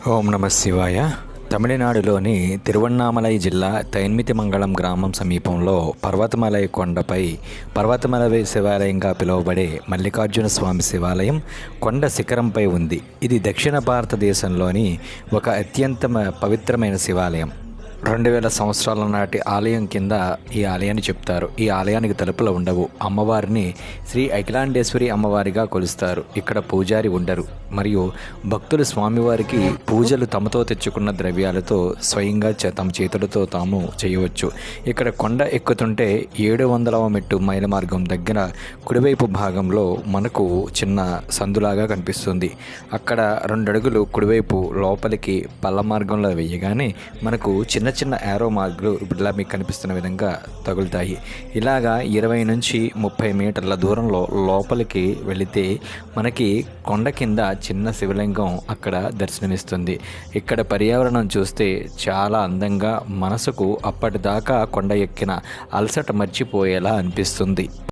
ఓం నమ శివాయ. తమిళనాడులోని తిరువణ్ణామలై జిల్లా తైన్మితిమంగళం గ్రామం సమీపంలో పర్వతమలై కొండపై పర్వతమలై శివాలయంగా పిలువబడే మల్లికార్జున స్వామి శివాలయం కొండ శిఖరంపై ఉంది. ఇది దక్షిణ భారతదేశంలోని ఒక అత్యంత పవిత్రమైన శివాలయం. 2000 సంవత్సరాల నాటి ఆలయం కింద ఈ ఆలయాన్ని చెప్తారు. ఈ ఆలయానికి తలుపులు ఉండవు. అమ్మవారిని శ్రీ అఖిలాండేశ్వరి అమ్మవారిగా కొలుస్తారు. ఇక్కడ పూజారి ఉండరు మరియు భక్తులు స్వామివారికి పూజలు తమతో తెచ్చుకున్న ద్రవ్యాలతో స్వయంగా తమ చేతులతో తాము చేయవచ్చు. ఇక్కడ కొండ ఎక్కుతుంటే 700వ మెట్టు మైల మార్గం దగ్గర కుడివైపు భాగంలో మనకు చిన్న సందులాగా కనిపిస్తుంది. అక్కడ 2 అడుగులు కుడివైపు లోపలికి పల్ల మార్గంలో వేయగానే మనకు చిన్న చిన్న యారో మార్కులు ఇలా మీకు కనిపిస్తున్న విధంగా తగులుతాయి. ఇలాగా 20 నుంచి 30 మీటర్ల దూరంలో లోపలికి వెళితే మనకి కొండ కింద చిన్న శివలింగం అక్కడ దర్శనమిస్తుంది. ఇక్కడ పర్యావరణం చూస్తే చాలా అందంగా మనసుకు అప్పటిదాకా కొండ ఎక్కిన అలసట మర్చిపోయేలా అనిపిస్తుంది.